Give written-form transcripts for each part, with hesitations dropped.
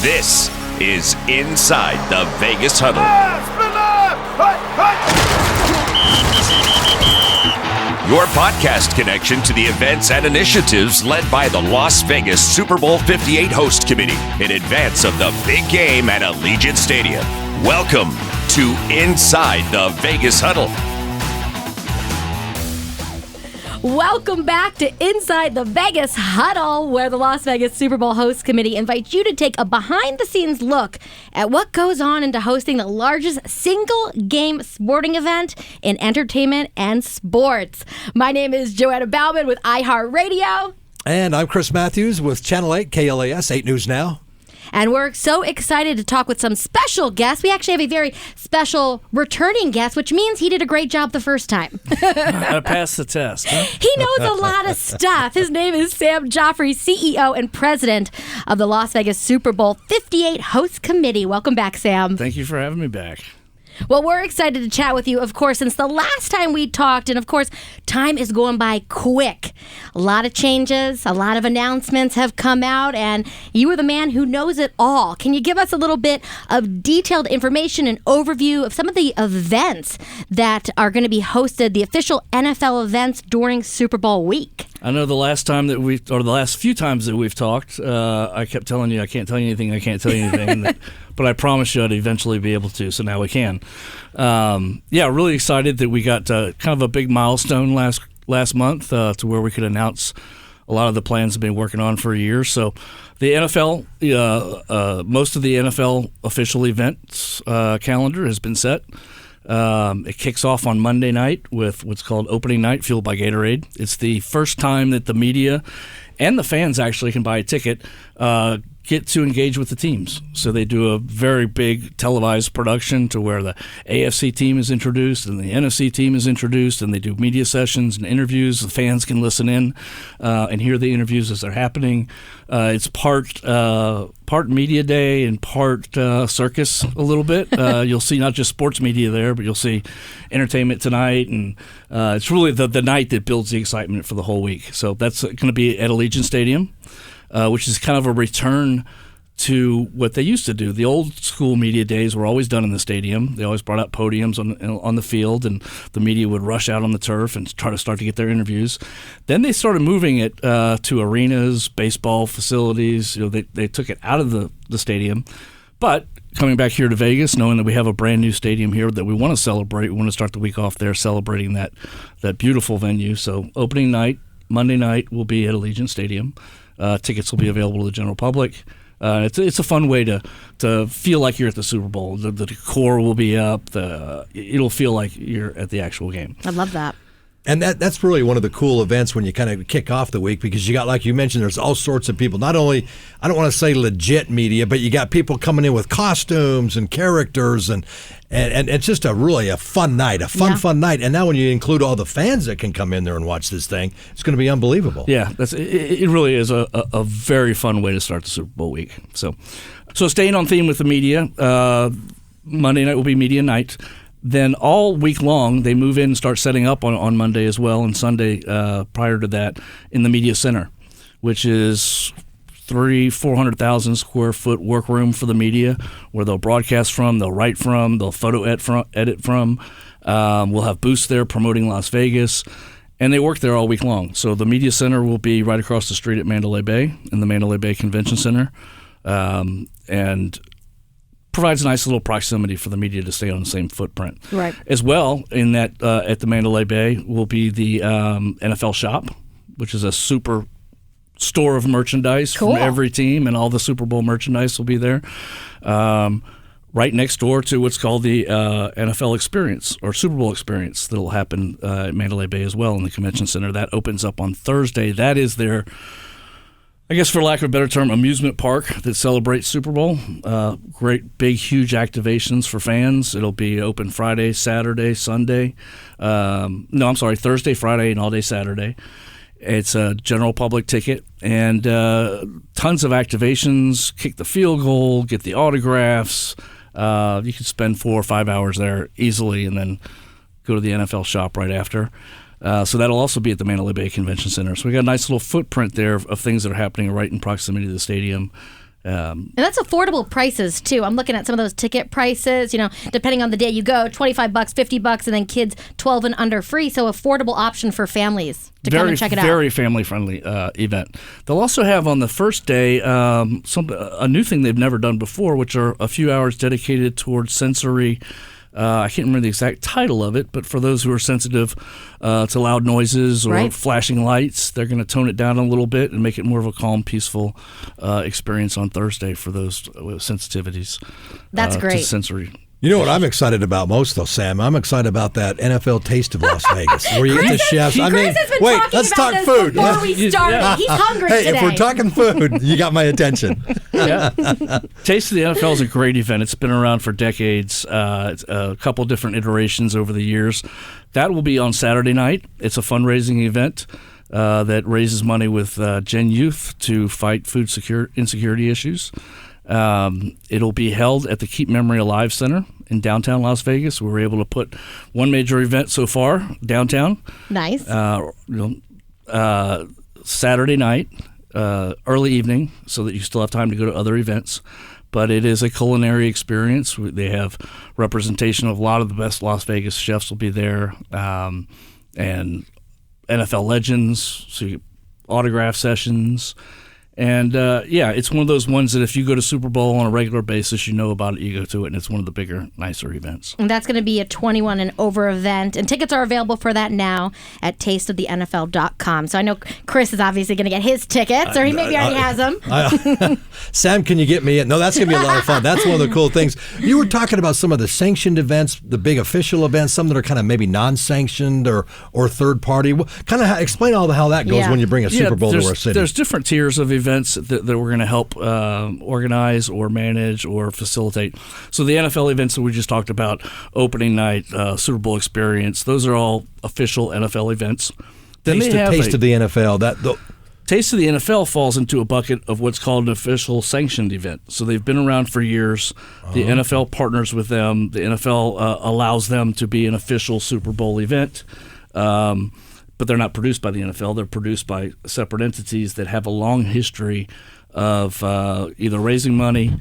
This is Inside the Vegas Huddle. Your podcast connection to the events and initiatives led by the Las Vegas Super Bowl 58 host committee in advance of the big game at Allegiant Stadium. Welcome to Inside the Vegas Huddle. Welcome back to Inside the Vegas Huddle, where the Las Vegas Super Bowl Host Committee invites you to take a behind-the-scenes look at what goes on into hosting the largest single-game sporting event in entertainment and sports. My name is Joanna Bauman with iHeartRadio. And I'm Chris Matthews with Channel 8, KLAS, 8 News Now. And we're so excited to talk with some special guests. We actually have a very special returning guest, which means he did a great job the first time. I passed the test. Huh? He knows a lot of stuff. His name is Sam Joffray, CEO and president of the Las Vegas Super Bowl 58 Host Committee. Welcome back, Sam. Thank you for having me back. Well, we're excited to chat with you, of course, since the last time we talked. And, of course, time is going by quick. A lot of changes, a lot of announcements have come out, and you are the man who knows it all. Can you give us a little bit of detailed information and overview of some of the events that are going to be hosted, the official NFL events during Super Bowl week? I know the last few times that we've talked, I kept telling you I can't tell you anything, but I promised you I'd eventually be able to, so now we can. Really excited that we got kind of a big milestone last month to where we could announce a lot of the plans we've been working on for a year. So the NFL, most of the NFL official events calendar has been set. It kicks off on Monday night with what's called opening night, fueled by Gatorade. It's the first time that the media and the fans actually can buy a ticket, get to engage with the teams. So they do a very big televised production to where the AFC team is introduced and the NFC team is introduced, and they do media sessions and interviews. The fans can listen in and hear the interviews as they're happening. It's part media day and part circus a little bit. You'll see not just sports media there, but you'll see Entertainment Tonight, and it's really the night that builds the excitement for the whole week. So that's going to be at Allegiant Stadium, which is kind of a return to what they used to do. The old school media days were always done in the stadium. They always brought out podiums on the field, and the media would rush out on the turf and try to start to get their interviews. Then they started moving it to arenas, baseball facilities. They took it out of the stadium. But coming back here to Vegas, knowing that we have a brand new stadium here that we want to celebrate, we want to start the week off there celebrating that beautiful venue. So opening night, Monday night, will be at Allegiant Stadium. Tickets will be available to the general public. It's a fun way to feel like you're at the Super Bowl. The decor will be up. It'll feel like you're at the actual game. I love that. And that's really one of the cool events when you kind of kick off the week, because you got, like you mentioned, there's all sorts of people. Not only, I don't want to say legit media, but you got people coming in with costumes and characters, and it's just a fun night, fun night. And now when you include all the fans that can come in there and watch this thing, it's going to be unbelievable. Yeah, it really is a very fun way to start the Super Bowl week. So staying on theme with the media, Monday night will be media night. Then all week long, they move in and start setting up on Monday as well, and Sunday prior to that in the Media Center, which is 400,000 square foot workroom for the media, where they'll broadcast from, they'll write from, they'll photo edit from. We'll have booths there promoting Las Vegas, and they work there all week long. So the Media Center will be right across the street at Mandalay Bay in the Mandalay Bay Convention Center, and provides a nice little proximity for the media to stay on the same footprint. Right. As well, in that at the Mandalay Bay will be the NFL shop, which is a super store of merchandise from every team, and all the Super Bowl merchandise will be there. Right next door to what's called the NFL Experience, or Super Bowl Experience, that'll happen at Mandalay Bay as well in the Convention Center. That opens up on Thursday. That is their, I guess for lack of a better term, amusement park that celebrates Super Bowl. Great, big, huge activations for fans. It'll be open Friday, Saturday, Sunday. Thursday, Friday, and all day Saturday. It's a general public ticket, and tons of activations, kick the field goal, get the autographs. You can spend 4 or 5 hours there easily, and then go to the NFL shop right after. So that'll also be at the Mandalay Bay Convention Center. So we got a nice little footprint there of things that are happening right in proximity to the stadium. And that's affordable prices too. I'm looking at some of those ticket prices, depending on the day you go, $25, $50, and then kids 12 and under free. So affordable option for families to come and check it out. Very family-friendly event. They'll also have on the first day a new thing they've never done before, which are a few hours dedicated towards sensory. I can't remember the exact title of it, but for those who are sensitive to loud noises or flashing lights, they're going to tone it down a little bit and make it more of a calm, peaceful experience on Thursday for those sensitivities. That's great. To sensory. You know what I'm excited about most, though, Sam? I'm excited about that NFL Taste of Las Vegas, where you get the chefs. Chris has been wait, talking let's about talk this food. before we started. He's hungry hey, today. if we're talking food, you got my attention. Yeah. Taste of the NFL is a great event. It's been around for decades. It's a couple different iterations over the years. That will be on Saturday night. It's a fundraising event that raises money with Gen Youth to fight food insecurity issues. It'll be held at the Keep Memory Alive Center in downtown Las Vegas. We were able to put one major event so far downtown. Nice. Saturday night, early evening, so that you still have time to go to other events. But it is a culinary experience. They have representation of a lot of the best Las Vegas chefs will be there, and NFL legends, so you get autograph sessions. And, it's one of those ones that if you go to Super Bowl on a regular basis, you know about it, you go to it, and it's one of the bigger, nicer events. And that's going to be a 21 and over event, and tickets are available for that now at tasteofthenfl.com. So I know Chris is obviously going to get his tickets, or he maybe already has them. Sam, can you get me in? No, that's going to be a lot of fun. That's one of the cool things. You were talking about some of the sanctioned events, the big official events, some that are kind of maybe non-sanctioned or third party. Kind of explain how that goes when you bring a Super Bowl to our city. There's different tiers of events that we're going to help organize or manage or facilitate. So the NFL events that we just talked about, opening night, Super Bowl experience, those are all official NFL events. Then Taste of the NFL. Taste of the NFL falls into a bucket of what's called an official sanctioned event. So they've been around for years. The NFL partners with them. The NFL allows them to be an official Super Bowl event. But they're not produced by the NFL. They're produced by separate entities that have a long history of either raising money,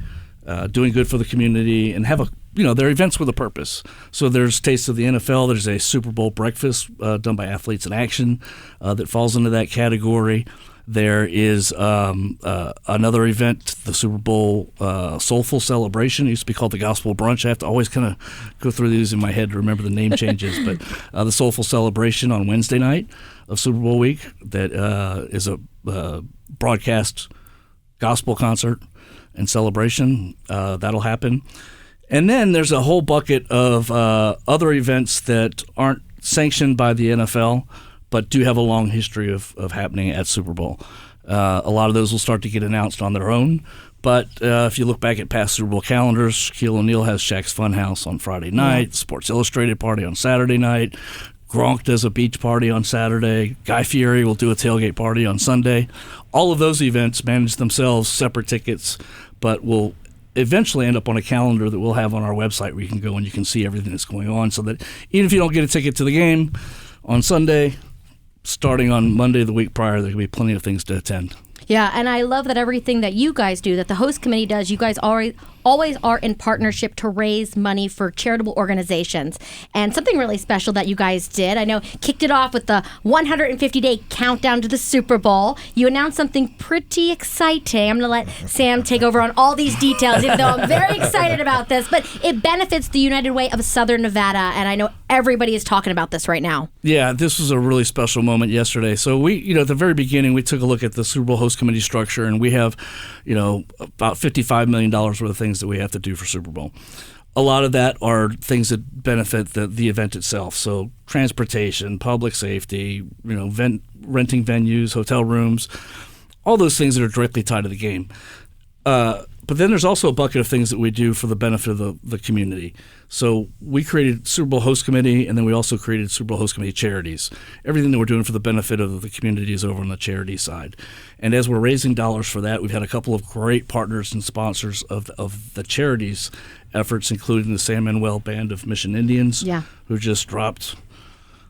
doing good for the community, and have they're events with a purpose. So there's Taste of the NFL. There's a Super Bowl breakfast done by Athletes in Action that falls into that category. There is another event, the Super Bowl Soulful Celebration. It used to be called the Gospel Brunch. I have to always kind of go through these in my head to remember the name changes. But the Soulful Celebration on Wednesday night of Super Bowl week, that is a broadcast gospel concert and celebration. That'll happen. And then there's a whole bucket of other events that aren't sanctioned by the NFL, but do have a long history of happening at Super Bowl. A lot of those will start to get announced on their own. But if you look back at past Super Bowl calendars, Shaquille O'Neal has Shaq's Funhouse on Friday night, Sports Illustrated party on Saturday night, Gronk does a beach party on Saturday, Guy Fieri will do a tailgate party on Sunday. All of those events manage themselves, separate tickets, but will eventually end up on a calendar that we'll have on our website where you can go and you can see everything that's going on, so that even if you don't get a ticket to the game on Sunday, starting on Monday the week prior, there can be plenty of things to attend. Yeah, and I love that everything that you guys do, that the host committee does, you guys always are in partnership to raise money for charitable organizations. And something really special that you guys did, I know, kicked it off with the 150-day countdown to the Super Bowl. You announced something pretty exciting. I'm going to let Sam take over on all these details, even though I'm very excited about this. But it benefits the United Way of Southern Nevada, and I know everybody is talking about this right now. Yeah, this was a really special moment yesterday. So we, at the very beginning, we took a look at the Super Bowl host committee structure, and we have, about $55 million worth of things that we have to do for Super Bowl. A lot of that are things that benefit the event itself. So transportation, public safety, renting venues, hotel rooms, all those things that are directly tied to the game. But then there's also a bucket of things that we do for the benefit of the community. So we created Super Bowl host committee, and then we also created Super Bowl host committee charities. Everything that we're doing for the benefit of the community is over on the charity side. And as we're raising dollars for that, we've had a couple of great partners and sponsors of the charities efforts, including the San Manuel Band of Mission Indians, who just dropped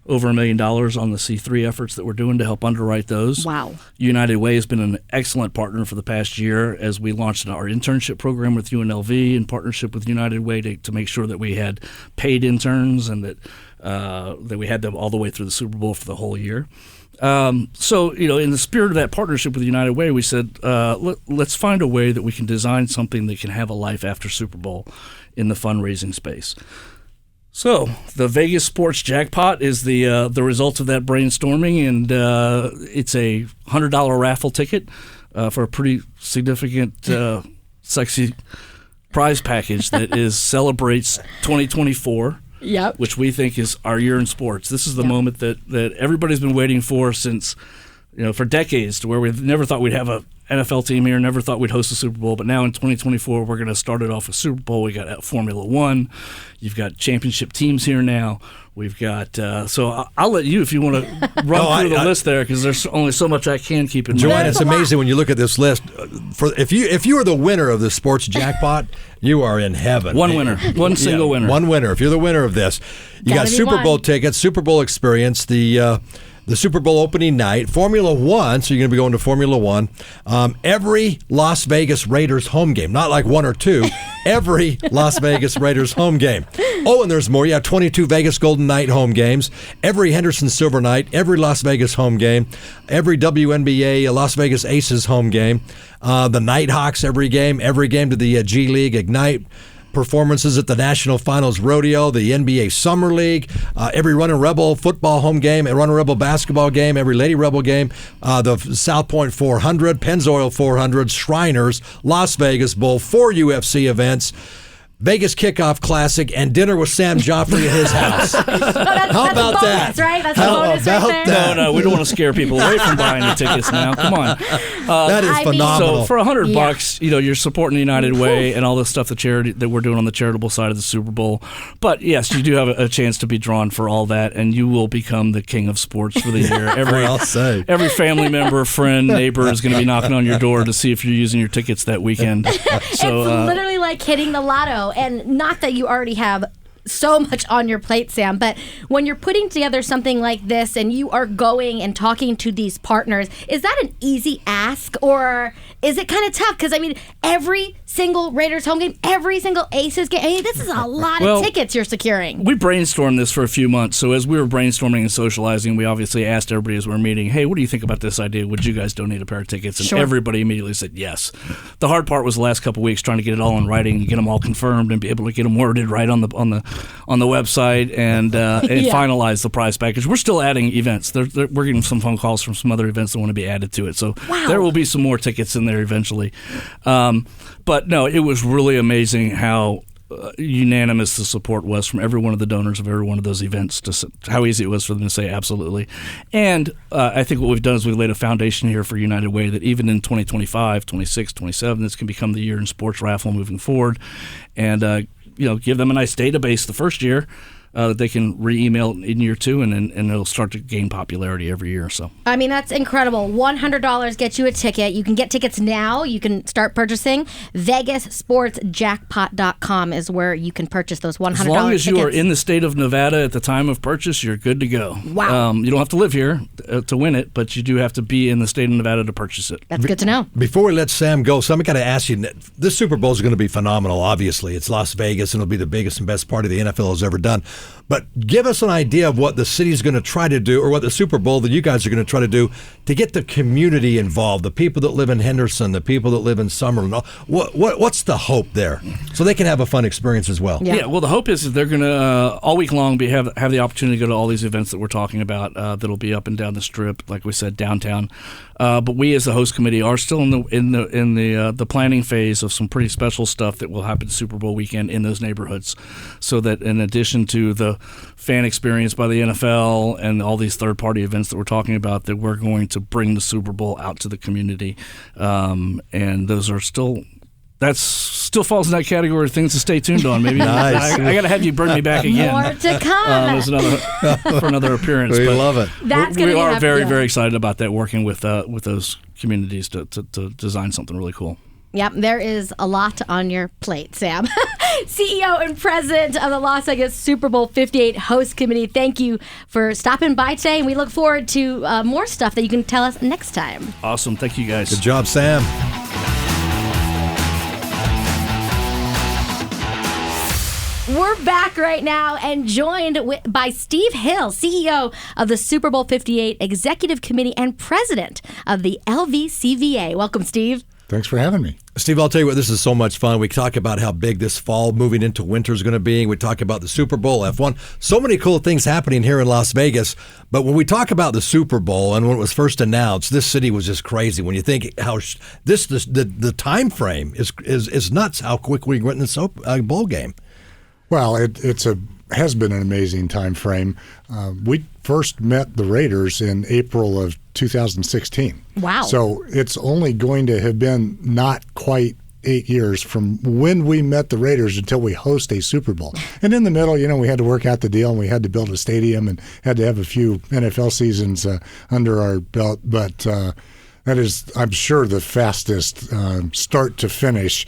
over $1 million on the C3 efforts that we're doing to help underwrite those. Wow. United Way has been an excellent partner for the past year as we launched our internship program with UNLV in partnership with United Way to make sure that we had paid interns and that we had them all the way through the Super Bowl for the whole year. So, in the spirit of that partnership with United Way, we said, let's find a way that we can design something that can have a life after Super Bowl in the fundraising space. So, the Vegas Sports Jackpot is the result of that brainstorming, and it's a $100 raffle ticket for a pretty significant, sexy prize package that celebrates 2024. Yep. Which we think is our year in sports. This is the moment that everybody's been waiting for since, for decades, to where we never thought we'd have a NFL team here, never thought we'd host a Super Bowl, but now in 2024 we're going to start it off with Super Bowl. We got Formula One. You've got championship teams here now. We've got so I'll let you if you want to run through the list there, because there's only so much I can keep in mind. Joanne, it's amazing when you look at this list. If you are the winner of the sports jackpot, you are in heaven. One winner, one single winner. One winner. If you're the winner of this, you got Super Bowl tickets, Super Bowl experience, the Super Bowl opening night, Formula One, so you're going to be going to Formula One, every Las Vegas Raiders home game, not like one or two, every Las Vegas Raiders home game. Oh, and there's more. You have 22 Vegas Golden Knight home games, every Henderson Silver Knight, every Las Vegas home game, every WNBA Las Vegas Aces home game, the Nighthawks every game to the G League Ignite performances at the National Finals Rodeo, the NBA Summer League, every Running Rebel football home game, a Running Rebel basketball game, every Lady Rebel game, the South Point 400, Pennzoil 400, Shriners, Las Vegas Bowl, 4 UFC events, Vegas Kickoff Classic, and dinner with Sam Joffray at his house. How about that? Right? That's a bonus right there. No, we don't want to scare people away from buying the tickets now. Come on. That is phenomenal. So for $100, you're supporting the United Way and all the stuff that we're doing on the charitable side of the Super Bowl. But yes, you do have a chance to be drawn for all that, and you will become the king of sports for the year. Every family member, friend, neighbor is going to be knocking on your door to see if you're using your tickets that weekend. So it's literally like hitting the lotto. And not that you already have so much on your plate, Sam, but when you're putting together something like this and you are going and talking to these partners, is that an easy ask, or is it kind of tough? Because, every single Raiders home game, every single Aces game, this is a lot of tickets you're securing. We brainstormed this for a few months, so as we were brainstorming and socializing, we obviously asked everybody as we were meeting, hey, what do you think about this idea? Would you guys donate a pair of tickets? And everybody immediately said yes. The hard part was the last couple of weeks trying to get it all in writing and get them all confirmed and be able to get them worded right on the website and finalize the prize package. We're still adding events. We're getting some phone calls from some other events that want to be added to it. So there will be some more tickets in there eventually. But no, it was really amazing how unanimous the support was from every one of the donors of every one of those events, how easy it was for them to say absolutely. And I think what we've done is we've laid a foundation here for United Way that even in 2025, 26, 27, this can become the year in sports raffle moving forward. And give them a nice database the first year that they can re-email in year two, and it'll start to gain popularity every year. So that's incredible. $100 gets you a ticket. You can get tickets now. You can start purchasing. VegasSportsJackpot.com is where you can purchase those $100 tickets. As long as you are in the state of Nevada at the time of purchase, you're good to go. Wow. You don't have to live here to win it, but you do have to be in the state of Nevada to purchase it. That's good to know. Before we let Sam go, Sam, I got to ask you, this Super Bowl is going to be phenomenal, obviously. It's Las Vegas, and it'll be the biggest and best party the NFL has ever done. But give us an idea of what the city's going to try to do, or what the Super Bowl that you guys are going to try to do to get the community involved, the people that live in Henderson, the people that live in Summerlin. What's the hope there? So they can have a fun experience as well. Yeah, well, the hope is that they're going to, all week long, have the opportunity to go to all these events that we're talking about that'll be up and down the Strip, like we said, downtown. But we, as the host committee, are still in the planning phase of some pretty special stuff that will happen Super Bowl weekend in those neighborhoods, so that in addition to the fan experience by the NFL and all these third-party events that we're talking about, that we're going to bring the Super Bowl out to the community, and those are still. That still falls in that category of things to stay tuned on. Maybe nice. I got to have you bring me back again. More to come. For another appearance. We love it. We are very, very excited about that, working with those communities to design something really cool. Yep, there is a lot on your plate, Sam. CEO and president of the Las Vegas Super Bowl 58 host committee, thank you for stopping by today, and we look forward to more stuff that you can tell us next time. Awesome. Thank you, guys. Good job, Sam. We're back right now and joined by Steve Hill, CEO of the Super Bowl 58 Executive Committee and president of the LVCVA. Welcome, Steve. Thanks for having me. Steve, I'll tell you what, this is so much fun. We talk about how big this fall moving into winter is going to be. We talk about the Super Bowl, F1. So many cool things happening here in Las Vegas. But when we talk about the Super Bowl and when it was first announced, this city was just crazy. When you think how the time frame is nuts, how quickly we went in this bowl game. Well, has been an amazing time frame. We first met the Raiders in April of 2016. Wow. So it's only going to have been not quite 8 years from when we met the Raiders until we host a Super Bowl. And in the middle, we had to work out the deal, and we had to build a stadium and had to have a few NFL seasons under our belt. But that is, I'm sure, the fastest start to finish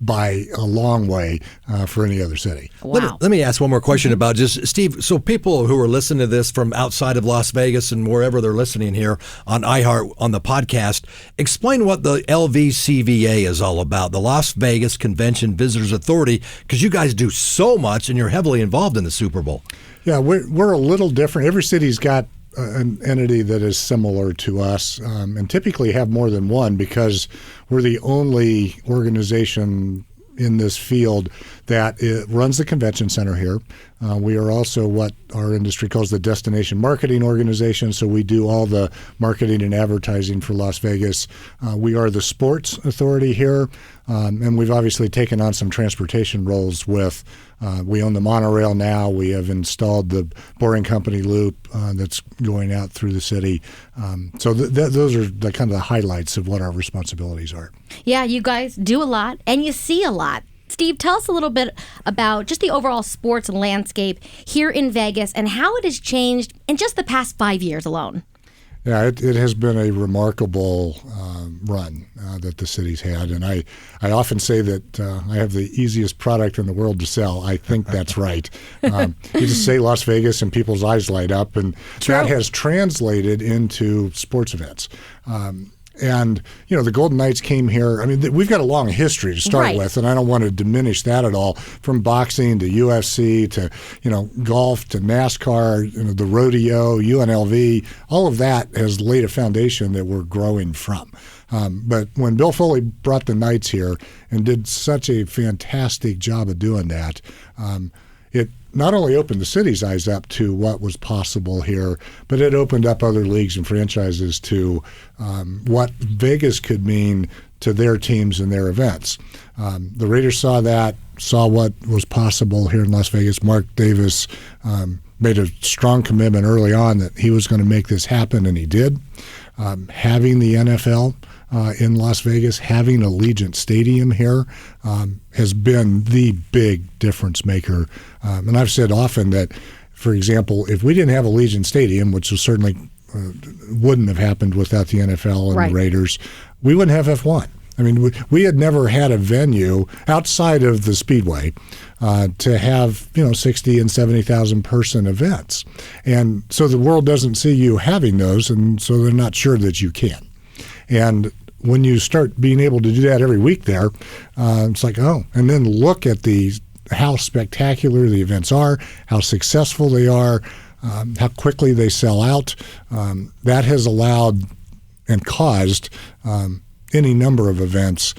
by a long way for any other city. Wow. Let me ask one more question about just, Steve, so people who are listening to this from outside of Las Vegas and wherever they're listening here on iHeart, on the podcast, explain what the LVCVA is all about, the Las Vegas Convention Visitors Authority, because you guys do so much and you're heavily involved in the Super Bowl. Yeah, we're a little different. Every city's got an entity that is similar to us, and typically have more than one because we're the only organization in this field that runs the convention center here. We are also what our industry calls the destination marketing organization, so we do all the marketing and advertising for Las Vegas. We are the sports authority here, and we've obviously taken on some transportation roles with we own the monorail now. We have installed the Boring Company loop that's going out through the city. So those are the kind of the highlights of what our responsibilities are. Yeah, you guys do a lot and you see a lot. Steve, tell us a little bit about just the overall sports landscape here in Vegas and how it has changed in just the past 5 years alone. Yeah, it has been a remarkable run that the city's had, and I often say that I have the easiest product in the world to sell. I think that's right. You just say Las Vegas and people's eyes light up, and True. That has translated into sports events. And, the Golden Knights came here. I mean, we've got a long history to start Right. with, and I don't want to diminish that at all. From boxing to UFC to, golf to NASCAR, the rodeo, UNLV, all of that has laid a foundation that we're growing from. But when Bill Foley brought the Knights here and did such a fantastic job of doing that, it not only opened the city's eyes up to what was possible here, but it opened up other leagues and franchises to what Vegas could mean to their teams and their events. The Raiders saw that, saw what was possible here in Las Vegas. Mark Davis made a strong commitment early on that he was going to make this happen, and he did. Having the NFL in Las Vegas, having Allegiant Stadium here has been the big difference maker. And I've said often that, for example, if we didn't have Allegiant Stadium, which was certainly wouldn't have happened without the NFL and Right. the Raiders, we wouldn't have F1. I mean, we had never had a venue outside of the Speedway to have 60 and 70,000 person events, and so the world doesn't see you having those, and so they're not sure that you can. And when you start being able to do that every week there, it's like, oh, and then look at how spectacular the events are, how successful they are, how quickly they sell out. That has allowed and caused any number of events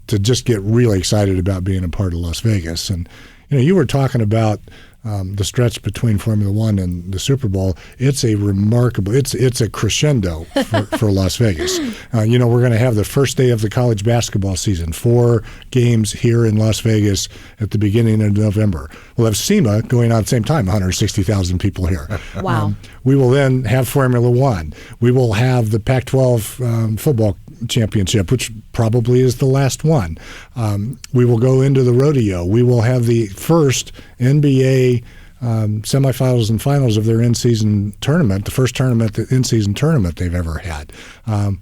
to just get really excited about being a part of Las Vegas. And you were talking about the stretch between Formula One and the Super Bowl. It's a remarkable. It's a crescendo for Las Vegas. We're going to have the first day of the college basketball season. 4 games here in Las Vegas at the beginning of November. We'll have SEMA going on at the same time. 160,000 people here. Wow. We will then have Formula One. We will have the Pac-12 football championship, which probably is the last one. We will go into the rodeo. We will have the first NBA semifinals and finals of their in-season tournament, the first in-season tournament they've ever had.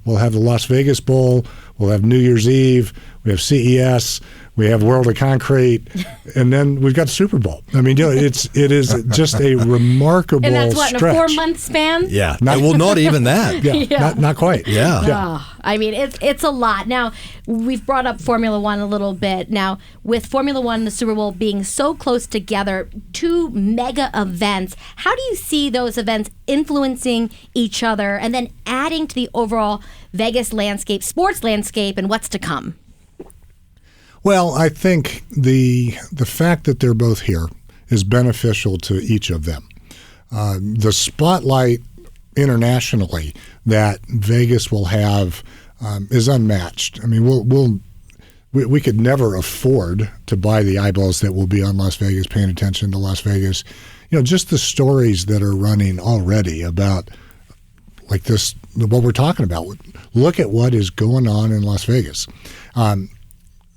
We'll have the Las Vegas Bowl. we'll have New Year's Eve, we have CES, we have World of Concrete, and then we've got the Super Bowl. I mean, it is just a remarkable And that's what, stretch. in a 4-month span? Yeah. Not even that. Yeah. Not quite. Yeah. Oh, I mean, it's a lot. Now, we've brought up Formula One a little bit. Now, with Formula One and the Super Bowl being so close together, 2 mega events, how do you see those events influencing each other and then adding to the overall Vegas landscape, sports landscape, and what's to come? Well, I think the fact that they're both here is beneficial to each of them. The spotlight internationally that Vegas will have is unmatched. I mean, we could never afford to buy the eyeballs that will be on Las Vegas, paying attention to Las Vegas. You know, just the stories that are running already about like this, what we're talking about. Look at what is going on in Las Vegas.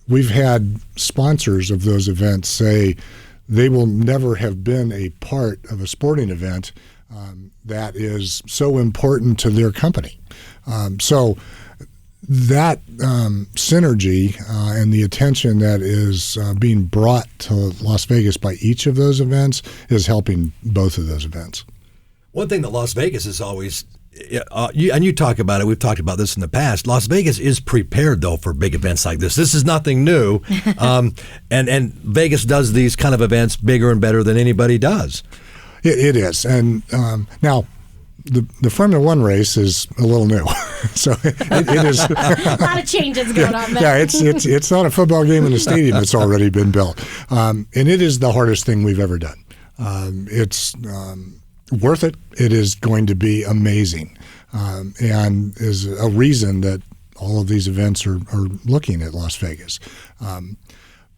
We've had sponsors of those events say they will never have been a part of a sporting event that is so important to their company. So that synergy and the attention that is being brought to Las Vegas by each of those events is helping both of those events. One thing that Las Vegas is always, and you talk about it, we've talked about this in the past, Las Vegas is prepared, though, for big events like this. This is nothing new. And Vegas does these kind of events bigger and better than anybody does. It is. And now, the Formula One race is a little new. So it is. A lot of changes going on there. Yeah, it's not a football game in a stadium that's already been built. And it is the hardest thing we've ever done. It's worth it. It is going to be amazing, and is a reason that all of these events are looking at Las Vegas.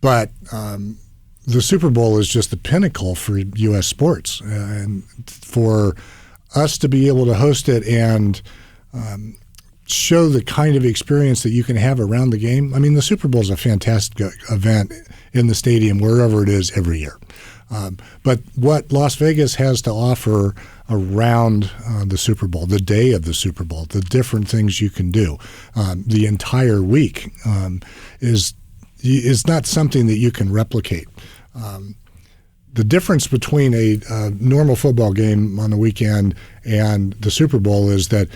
But the Super Bowl is just the pinnacle for U.S. sports, and for us to be able to host it and show the kind of experience that you can have around the game. I mean, the Super Bowl is a fantastic event in the stadium, wherever it is, every year. But what Las Vegas has to offer around the Super Bowl, the day of the Super Bowl, the different things you can do, the entire week is not something that you can replicate. The difference between a normal football game on the weekend and the Super Bowl is that,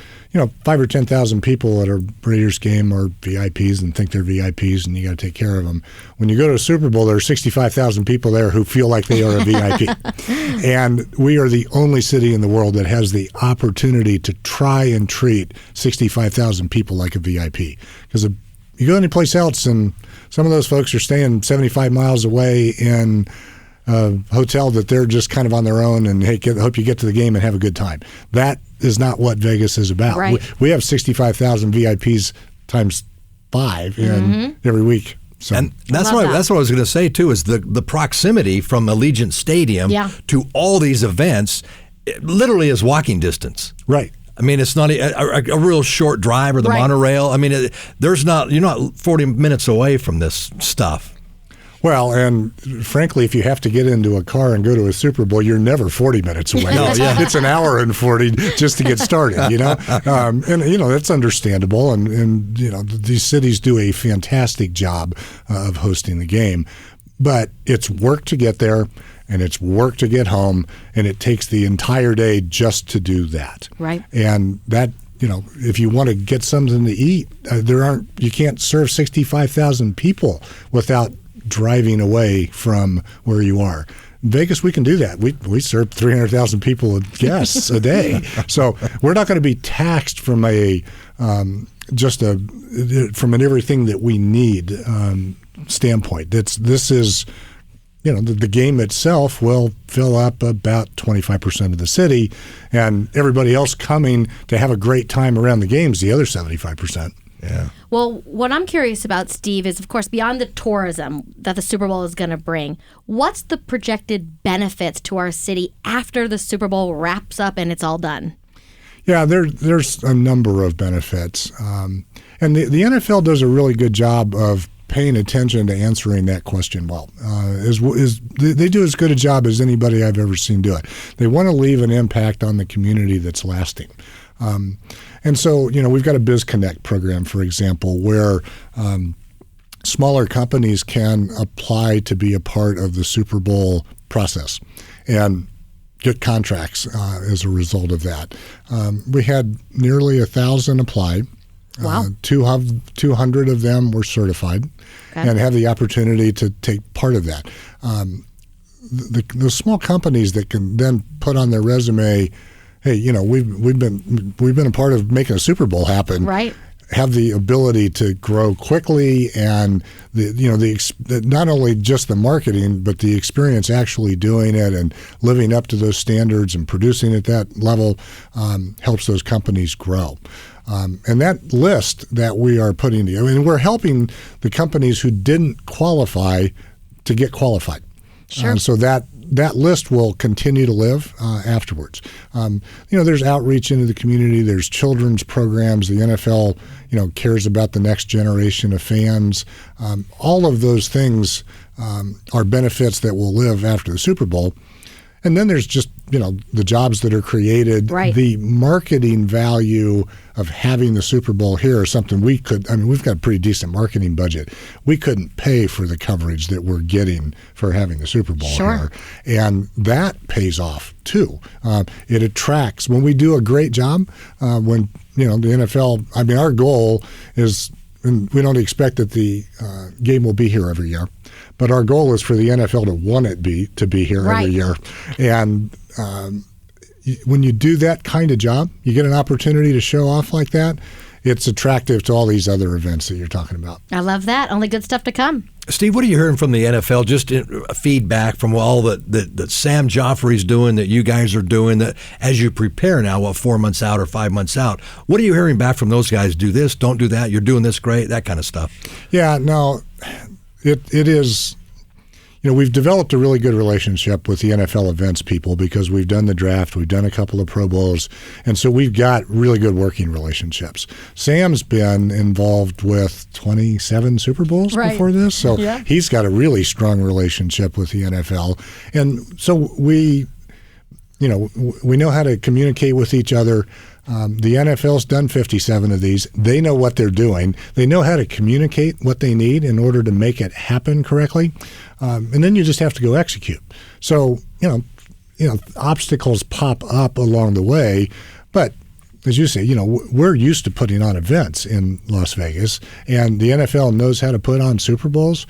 5 or 10,000 people at a Raiders game are VIPs and think they're VIPs, and you got to take care of them. When you go to a Super Bowl, there are 65,000 people there who feel like they are a VIP. And we are the only city in the world that has the opportunity to try and treat 65,000 people like a VIP. Because you go anyplace else, and some of those folks are staying 75 miles away in a hotel that they're just kind of on their own, and hey, hope you get to the game and have a good time. That is not what Vegas is about. Right. We have 65,000 VIPs times 5 in every week. So. And that's what I was going to say too, is the proximity from Allegiant Stadium to all these events, it literally is walking distance. Right. I mean, it's not a real short drive or the monorail. I mean, you're not 40 minutes away from this stuff. Well, and frankly, if you have to get into a car and go to a Super Bowl, you're never 40 minutes away. It's an hour and 40 just to get started, and, that's understandable. And these cities do a fantastic job of hosting the game. But it's work to get there, and it's work to get home, and it takes the entire day just to do that. Right. And that, if you want to get something to eat, you can't serve 65,000 people without driving away from where you are. In Vegas, we can do that. We serve 300,000 people guests a day, so we're not going to be taxed from from an everything that we need standpoint. This is, the game itself will fill up about 25% of the city, and everybody else coming to have a great time around the games, the other 75%. Yeah. Well, what I'm curious about, Steve, is, of course, beyond the tourism that the Super Bowl is going to bring, what's the projected benefits to our city after the Super Bowl wraps up and it's all done? Yeah, there's a number of benefits. And the NFL does a really good job of paying attention to answering that question well. They do as good a job as anybody I've ever seen do it. They want to leave an impact on the community that's lasting. And so, we've got a Biz Connect program, for example, where smaller companies can apply to be a part of the Super Bowl process and get contracts as a result of that. We had nearly 1,000 apply. Wow. 200 of them were certified and have the opportunity to take part of that. The small companies that can then put on their resume, hey, we've been a part of making a Super Bowl happen. Right. Have the ability to grow quickly, and not only just the marketing, but the experience actually doing it and living up to those standards and producing at that level helps those companies grow. And that list that we are putting together, we're helping the companies who didn't qualify to get qualified. Sure. So that list will continue to live afterwards. There's outreach into the community. There's children's programs. The NFL, cares about the next generation of fans. All of those things are benefits that will live after the Super Bowl. And then there's just, the jobs that are created. Right. The marketing value of having the Super Bowl here is something we've got a pretty decent marketing budget. We couldn't pay for the coverage that we're getting for having the Super Bowl here. And that pays off, too. It attracts. When we do a great job, when, the NFL, our goal is, and we don't expect that the game will be here every year, but our goal is for the NFL to want it to be here every year. And when you do that kind of job, you get an opportunity to show off like that. It's attractive to all these other events that you're talking about. I love that. Only good stuff to come. Steve, what are you hearing from the NFL? Just feedback from all that Sam Joffray's doing, that you guys are doing, that as you prepare now, 4 months out or 5 months out, what are you hearing back from those guys? Do this, don't do that, you're doing this great, that kind of stuff. Yeah, no, it is. We've developed a really good relationship with the NFL events people because we've done the draft, we've done a couple of Pro Bowls, and so we've got really good working relationships. Sam's been involved with 27 Super Bowls before this, so he's got a really strong relationship with the NFL. And so we know how to communicate with each other. The NFL's done 57 of these. They know what they're doing. They know how to communicate what they need in order to make it happen correctly. And then you just have to go execute. So, obstacles pop up along the way. But as you say, we're used to putting on events in Las Vegas, and the NFL knows how to put on Super Bowls.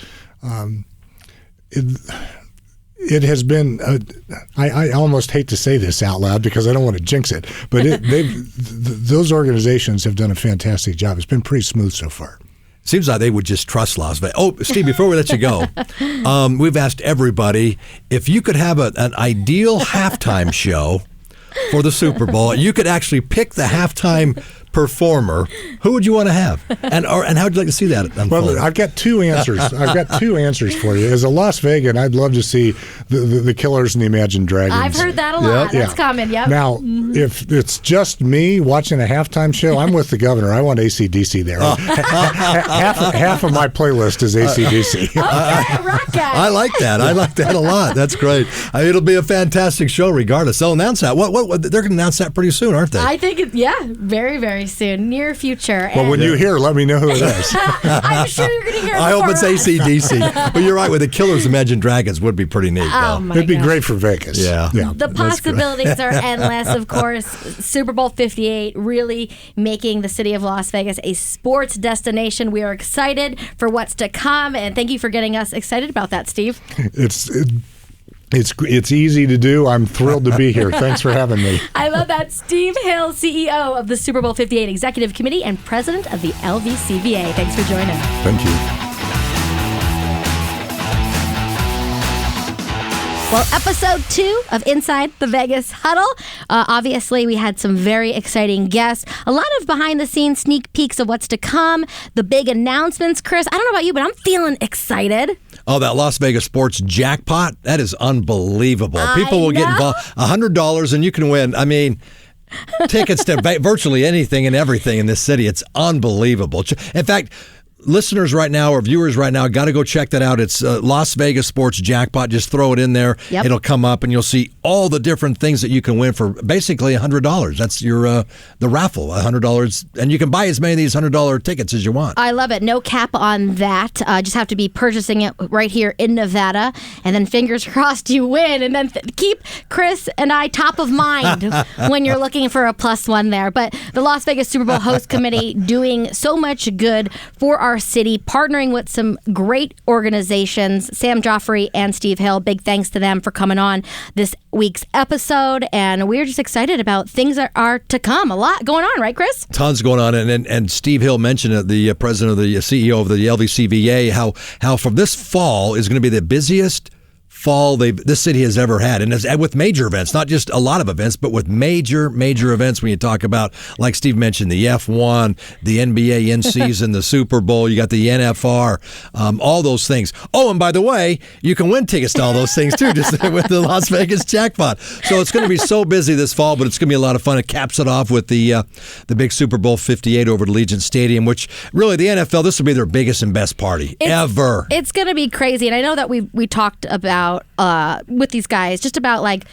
It has been, I almost hate to say this out loud because I don't want to jinx it, but those organizations have done a fantastic job. It's been pretty smooth so far. Seems like they would just trust Las Vegas. Oh, Steve, before we let you go, we've asked everybody if you could have an ideal halftime show for the Super Bowl, you could actually pick the halftime performer, who would you want to have? And how would you like to see that unfold? Well, I've got two answers. For you. As a Las Vegan, I'd love to see the Killers and the Imagine Dragons. I've heard that a lot. That's common, yep. Now, if it's just me watching a halftime show, I'm with the governor. I want AC/DC there. Half of my playlist is AC/DC. Okay, rock guy. I like that. I like that a lot. That's great. It'll be a fantastic show regardless. They'll announce that. What they're going to announce that pretty soon, aren't they? I think very, very soon, near future. Well, when you hear, let me know who it is. I'm sure you're going to hear it. I hope it's AC/DC. But you're right, with the Killers, Imagine Dragons would be pretty neat. It'd be great for Vegas. Yeah. The possibilities are endless, of course. Super Bowl 58 really making the city of Las Vegas a sports destination. We are excited for what's to come, and thank you for getting us excited about that, Steve. It's easy to do. I'm thrilled to be here. Thanks for having me. I love that. Steve Hill, CEO of the Super Bowl 58 Executive Committee and President of the LVCVA. Thanks for joining. Thank you. Well, episode 2 of Inside the Vegas Huddle. Obviously, we had some very exciting guests. A lot of behind-the-scenes sneak peeks of what's to come. The big announcements, Chris. I don't know about you, but I'm feeling excited. Oh, that Las Vegas sports jackpot, that is unbelievable. People will get involved. $100 and you can win. I mean, tickets to virtually anything and everything in this city. It's unbelievable. In fact, listeners right now or viewers right now got to go check that out. It's Las Vegas Sports Jackpot. Just throw it in there. Yep. It'll come up, and you'll see all the different things that you can win for basically $100. That's your the raffle, $100, and you can buy as many of these $100 tickets as you want. I love it. No cap on that. Just have to be purchasing it right here in Nevada, and then fingers crossed you win, and then keep Chris and I top of mind when you're looking for a +1 there. But the Las Vegas Super Bowl host committee doing so much good for our city, partnering with some great organizations, Sam Joffray and Steve Hill. Big thanks to them for coming on this week's episode, and we're just excited about things that are to come. A lot going on, right, Chris? Tons going on, and Steve Hill mentioned it, the president of the CEO of the LVCVA, how from this fall is going to be the busiest fall this city has ever had, and with major events, not just a lot of events, but with major events. When you talk about, like Steve mentioned, the F1, the NBA in season, the Super Bowl, you got the NFR, all those things. Oh, and by the way, you can win tickets to all those things too, just with the Las Vegas jackpot. So it's going to be so busy this fall, but it's going to be a lot of fun. It caps it off with the big Super Bowl 58 over at Allegiant Stadium, which really the NFL, this will be their biggest and best party ever. It's going to be crazy, and I know that we talked about with these guys, just about like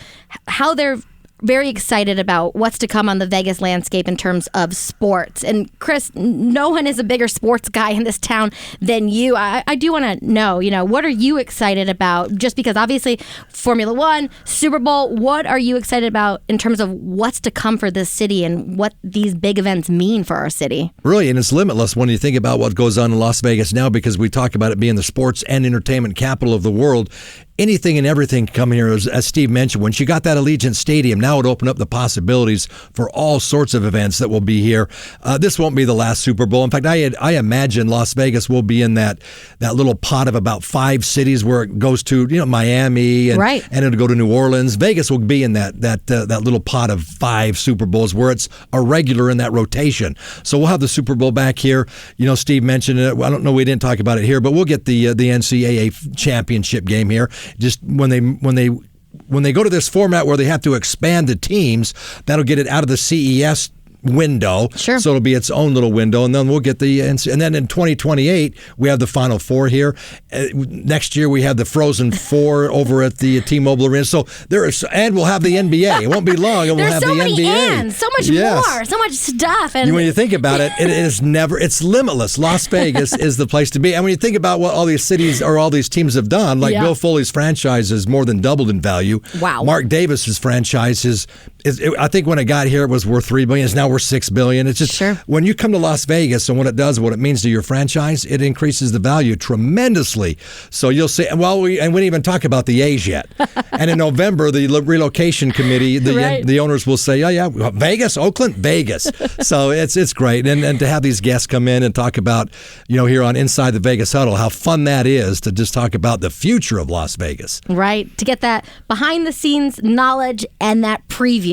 how they're very excited about what's to come on the Vegas landscape in terms of sports. And Chris, no one is a bigger sports guy in this town than you. I do want to know, what are you excited about? Just because obviously Formula One, Super Bowl, what are you excited about in terms of what's to come for this city and what these big events mean for our city? Really, and it's limitless when you think about what goes on in Las Vegas now, because we talk about it being the sports and entertainment capital of the world. Anything and everything come here, as Steve mentioned. Once you got that Allegiant Stadium, now it opened up the possibilities for all sorts of events that will be here. This won't be the last Super Bowl. In fact, I imagine Las Vegas will be in that little pot of about 5 cities where it goes to, Miami, and it'll go to New Orleans. Vegas will be in that little pot of 5 Super Bowls where it's a regular in that rotation. So we'll have the Super Bowl back here. Steve mentioned it. I don't know, we didn't talk about it here, but we'll get the NCAA championship game here. Just when they go to this format where they have to expand the teams, that'll get it out of the CES window. Sure. So it'll be its own little window, and then we'll get and then in 2028 we have the Final Four here. Next year we have the Frozen Four over at the T-Mobile Arena. So and we'll have the NBA. It won't be long, and we'll have the NBA. There's so much more, so much stuff. And when you think about it, it's limitless. Las Vegas is the place to be. And when you think about what all these cities or all these teams have done, like Bill Foley's franchise has more than doubled in value. Wow. Mark Davis's franchise I think when it got here it was worth $3 billion. It's now worth $6 billion. It's just when you come to Las Vegas and what it does, what it means to your franchise, it increases the value tremendously. So you'll see. Well, we didn't even talk about the A's yet. And in November, the relocation committee, the owners will say, Vegas, Oakland, Vegas. So it's great, and to have these guests come in and talk about, here on Inside the Vegas Huddle, how fun that is to just talk about the future of Las Vegas. Right, to get that behind the scenes knowledge and that preview.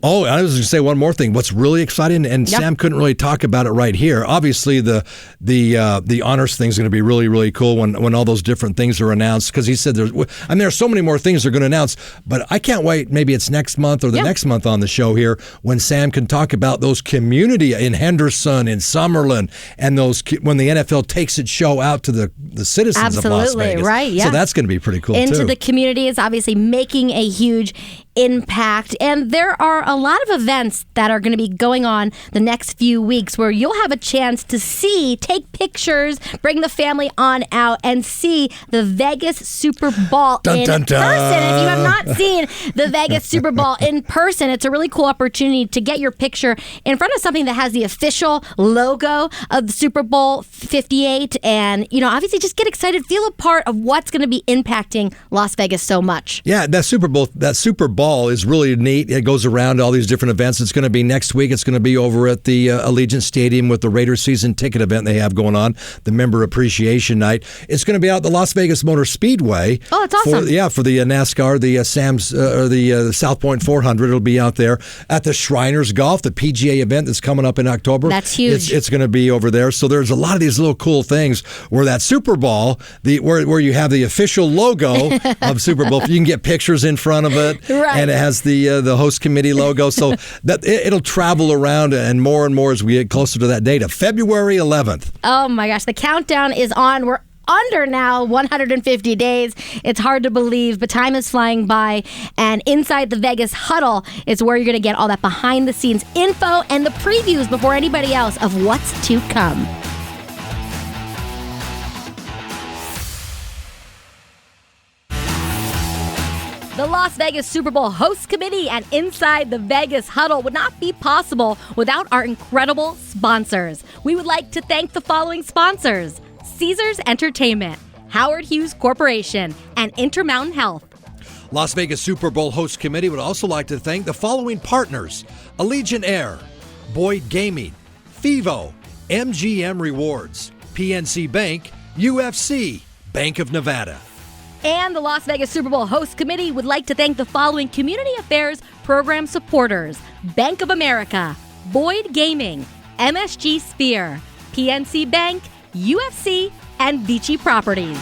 Oh, I was going to say one more thing. What's really exciting, and Sam couldn't really talk about it right here. Obviously, the honors thing is going to be really, really cool when all those different things are announced. Because he said there are so many more things they're going to announce. But I can't wait. Maybe it's next month or the next month on the show here when Sam can talk about those community in Henderson, in Summerlin, and those when the NFL takes its show out to the citizens of Las Vegas. Right? Yeah. So that's going to be pretty cool into too. The community is obviously making a huge impact, and there are a lot of events that are going to be going on the next few weeks where you'll have a chance to take pictures, bring the family on out and see the Vegas Super Bowl in person. If you have not seen the Vegas Super Bowl in person, it's a really cool opportunity to get your picture in front of something that has the official logo of the Super Bowl 58, and obviously just get excited, feel a part of what's going to be impacting Las Vegas so much. Yeah, that Super Bowl is really neat. It goes around all these different events. It's going to be next week. It's going to be over at the Allegiant Stadium with the Raiders season ticket event they have going on, the Member Appreciation Night. It's going to be out at the Las Vegas Motor Speedway. Oh, it's awesome. For the NASCAR, the the South Point 400. It'll be out there at the Shriners Golf, the PGA event that's coming up in October. That's huge. It's going to be over there. So there's a lot of these little cool things where that Super Bowl, where you have the official logo of Super Bowl, you can get pictures in front of it. Right. right. And it has the host committee logo. So that it'll travel around and more as we get closer to that date of February 11th. Oh my gosh, the countdown is on. We're under now 150 days. It's hard to believe, but time is flying by. And inside the Vegas Huddle is where you're going to get all that behind the scenes info and the previews before anybody else of what's to come. The Las Vegas Super Bowl Host Committee and Inside the Vegas Huddle would not be possible without our incredible sponsors. We would like to thank the following sponsors: Caesars Entertainment, Howard Hughes Corporation, and Intermountain Health. Las Vegas Super Bowl Host Committee would also like to thank the following partners: Allegiant Air, Boyd Gaming, FIVO, MGM Rewards, PNC Bank, UFC, Bank of Nevada. And the Las Vegas Super Bowl Host Committee would like to thank the following community affairs program supporters: Bank of America, Boyd Gaming, MSG Sphere, PNC Bank, UFC, and Vici Properties.